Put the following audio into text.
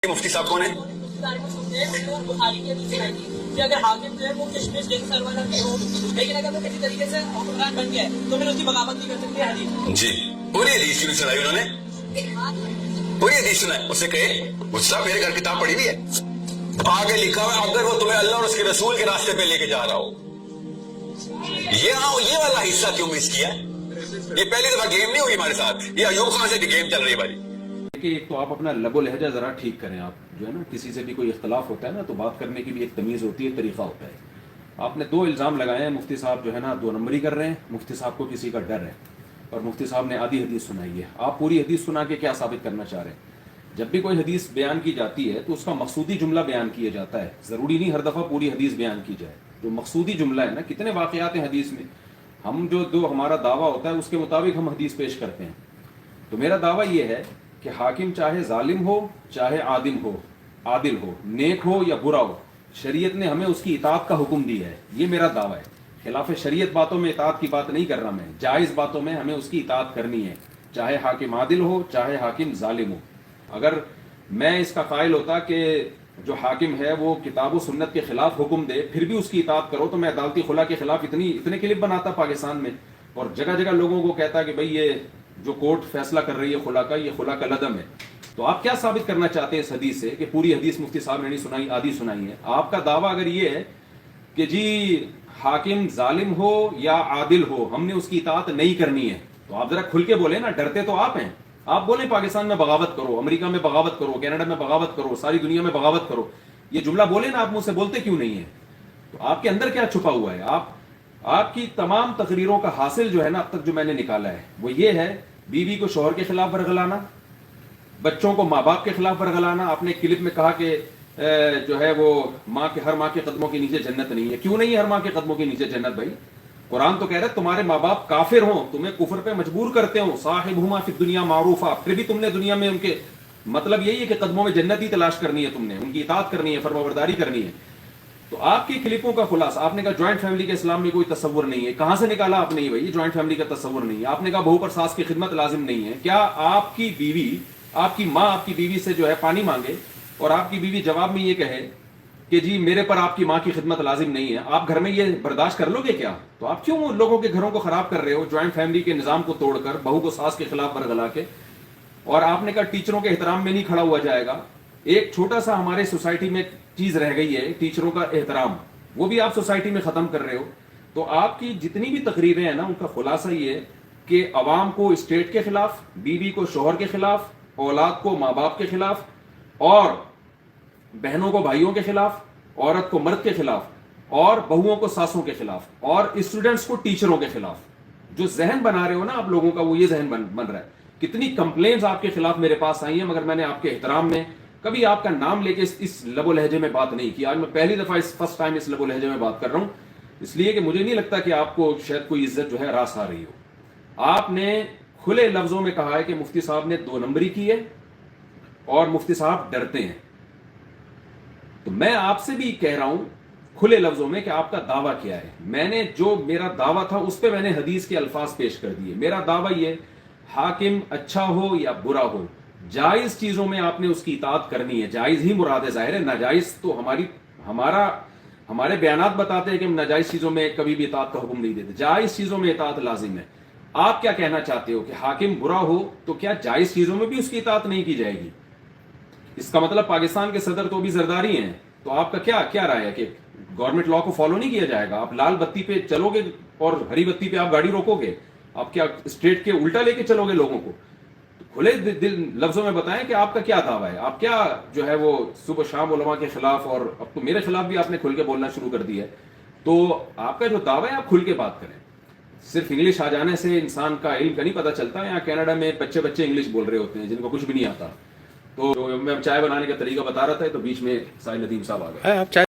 مفتی صاحب کون ہے؟ بخاری کی حدیث آئی تھی کہ اگر حاکم جو ہے وہ کشمش جیسے سرور کی ہو، لیکن اگر وہ کسی طریقے سے حکمران بن گیا تو پھر اس کی بغاوت نہیں کر سکتے حدیث. جی پوری حدیث کیوں نہیں سنائی انہوں نے؟ پوری حدیث سنائی. اس سے کہے مجھ صاحب میرے گھر کتاب پڑھی ہوئی ہے، آگے لکھا ہوا اگر وہ تمہیں اللہ اور اس کے رسول کے راستے پہ لے کے جا رہا ہو. یہ والا حصہ کیوں مس کیا؟ یہ پہلی دفعہ گیم نہیں ہوئی ہمارے ساتھ، یہ ایوب خان سے گیم چل رہی ہے بھائی. کہ ایک تو آپ اپنا لب و لہجہ ذرا ٹھیک کریں. آپ جو ہے نا کسی سے بھی کوئی اختلاف ہوتا ہے نا تو بات کرنے کی بھی ایک تمیز ہوتی ہے، طریقہ ہوتا ہے. آپ نے 2 الزام لگائے ہیں، مفتی صاحب جو ہے نا 2 نمبری کر رہے ہیں. مفتی صاحب کو کسی کا ڈر ہے اور مفتی صاحب نے آدھی حدیث سنائی ہے. آپ پوری حدیث سنا کے کیا ثابت کرنا چاہ رہے ہیں؟ جب بھی کوئی حدیث بیان کی جاتی ہے تو اس کا مقصودی جملہ بیان کیا جاتا ہے. ضروری نہیں ہر دفعہ پوری حدیث بیان کی جائے. جو مقصودی جملہ ہے نا، کتنے واقعات ہیں حدیث میں، ہم جو ہمارا دعویٰ ہوتا ہے اس کے مطابق ہم حدیث پیش کرتے ہیں. تو میرا دعویٰ یہ ہے کہ حاکم چاہے ظالم ہو، چاہے عادل ہو، نیک ہو یا برا ہو، شریعت نے ہمیں اس کی اطاعت کا حکم دیا ہے. یہ میرا دعویٰ ہے. خلاف شریعت باتوں میں اطاعت کی بات نہیں کر رہا میں، جائز باتوں میں ہمیں اس کی اطاعت کرنی ہے، چاہے حاکم عادل ہو چاہے حاکم ظالم ہو. اگر میں اس کا قائل ہوتا کہ جو حاکم ہے وہ کتاب و سنت کے خلاف حکم دے پھر بھی اس کی اطاعت کرو تو میں عدالتی خلا کے خلاف اتنے کلپ بناتا پاکستان میں اور جگہ جگہ لوگوں کو کہتا کہ بھئی یہ جو کورٹ فیصلہ کر رہی ہے خلا کا، یہ خلا کا لدم ہے. تو آپ کیا ثابت کرنا چاہتے ہیں اس حدیث سے کہ پوری حدیث مفتی صاحب نے نہیں سنائی، آدھی سنائی ہے؟ آپ کا دعویٰ اگر یہ ہے کہ جی حاکم ظالم ہو یا عادل ہو ہم نے اس کی اطاعت نہیں کرنی ہے تو آپ ذرا کھل کے بولیں نا. ڈرتے تو آپ ہیں. آپ بولیں پاکستان میں بغاوت کرو، امریکہ میں بغاوت کرو، کینیڈا میں بغاوت کرو، ساری دنیا میں بغاوت کرو. یہ جملہ بولیں نا. آپ منہ سے بولتے کیوں نہیں ہیں؟ تو آپ کے اندر کیا چھپا ہوا ہے؟ آپ کی تمام تقریروں کا حاصل جو ہے نا اب تک جو میں نے نکالا ہے وہ یہ ہے: بیوی کو شوہر کے خلاف ورغلانا، بچوں کو ماں باپ کے خلاف ورغلانا. آپ نے کلپ میں کہا کہ جو ہے وہ ہر ماں کے قدموں کے نیچے جنت نہیں ہے. کیوں نہیں ہے ہر ماں کے قدموں کے نیچے جنت بھائی؟ قرآن تو کہہ رہا ہے تمہارے ماں باپ کافر ہوں، تمہیں کفر پہ مجبور کرتے ہوں، صاحبہما فی الدنیا معروفا، پھر بھی تم نے دنیا میں ان کے مطلب یہی ہے کہ قدموں میں جنت ہی تلاش کرنی ہے، تم نے ان کی اطاعت کرنی ہے، فرمانبرداری کرنی ہے. تو آپ کی کلپوں کا خلاصہ آپ نے کہا جوائنٹ فیملی کے اسلام میں کوئی تصور نہیں ہے. کہاں سے نکالا آپ نے یہ بھائی جوائنٹ فیملی کا تصور نہیں ہے؟ آپ نے کہا بہو پر ساس کی خدمت لازم نہیں ہے. کیا آپ کی بیوی، آپ کی ماں آپ کی بیوی سے جو ہے پانی مانگے اور آپ کی بیوی جواب میں یہ کہے کہ جی میرے پر آپ کی ماں کی خدمت لازم نہیں ہے، آپ گھر میں یہ برداشت کر لو گے کیا؟ تو آپ کیوں لوگوں کے گھروں کو خراب کر رہے ہو جوائنٹ فیملی کے نظام کو توڑ کر، بہو کو ساس کے خلاف ورغلا کے؟ اور آپ نے کہا ٹیچروں کے احترام میں نہیں کھڑا ہوا جائے گا. ایک چھوٹا سا ہمارے سوسائٹی میں چیز رہ گئی ہے ٹیچروں کا احترام، وہ بھی آپ سوسائٹی میں ختم کر رہے ہو. تو آپ کی جتنی بھی تقریریں ہیں نا ان کا خلاصہ یہ ہے کہ عوام کو اسٹیٹ کے خلاف، بیوی کو شوہر کے خلاف، اولاد کو ماں باپ کے خلاف، اور بہنوں کو بھائیوں کے خلاف، عورت کو مرد کے خلاف، اور بہوؤں کو ساسوں کے خلاف، اور اسٹوڈنٹس کو ٹیچروں کے خلاف. جو ذہن بنا رہے ہو نا آپ لوگوں کا وہ یہ ذہن بن رہا ہے. کتنی کمپلینز آپ کے خلاف میرے پاس آئی ہیں مگر میں نے آپ کے احترام میں کبھی آپ کا نام لے کے اس لب و لہجے میں بات نہیں کی. آج میں پہلی دفعہ فرسٹ ٹائم اس لب و لہجے میں بات کر رہا ہوں، اس لیے کہ مجھے نہیں لگتا کہ آپ کو شاید کوئی عزت جو ہے راس آ رہی ہو. آپ نے کھلے لفظوں میں کہا ہے کہ مفتی صاحب نے 2 نمبری کی ہے اور مفتی صاحب ڈرتے ہیں. تو میں آپ سے بھی کہہ رہا ہوں کھلے لفظوں میں کہ آپ کا دعویٰ کیا ہے. میں نے جو میرا دعویٰ تھا اس پہ میں نے حدیث کے الفاظ پیش کر دیے. میرا دعویٰ یہ: حاکم اچھا ہو یا برا ہو، جائز چیزوں میں آپ نے اس کی اطاعت کرنی ہے. جائز ہی مراد ہے، ظاہر ہے ناجائز تو ہمارے بیانات بتاتے ہیں کہ ہم ناجائز چیزوں میں کبھی بھی اطاعت کا حکم نہیں دیتے. جائز چیزوں میں اطاعت لازم ہے. آپ کیا کہنا چاہتے ہو کہ حاکم برا ہو تو کیا جائز چیزوں میں بھی اس کی اطاعت نہیں کی جائے گی؟ اس کا مطلب پاکستان کے صدر تو بھی زرداری ہیں. تو آپ کا کیا رائے ہے کہ گورنمنٹ لا کو فالو نہیں کیا جائے گا؟ آپ لال بتی پہ چلو گے اور ہری بتی پہ آپ گاڑی روکو گے؟ آپ کیا اسٹیٹ کے الٹا لے کے چلو گے لوگوں کو؟ کھلے دل لفظوں میں بتائیں کہ آپ کا کیا دعویٰ ہے. آپ کیا جو ہے وہ صبح شام علماء کے خلاف، اور اب تو میرے خلاف بھی آپ نے کھل کے بولنا شروع کر دیا ہے. تو آپ کا جو دعویٰ ہے آپ کھل کے بات کریں. صرف انگلش آ جانے سے انسان کا علم کا نہیں پتہ چلتا. یہاں کینیڈا میں بچے انگلش بول رہے ہوتے ہیں جن کو کچھ بھی نہیں آتا. تو میں چائے بنانے کا طریقہ بتا رہا تھا تو بیچ میں ساحل ندیم صاحب آ گئے.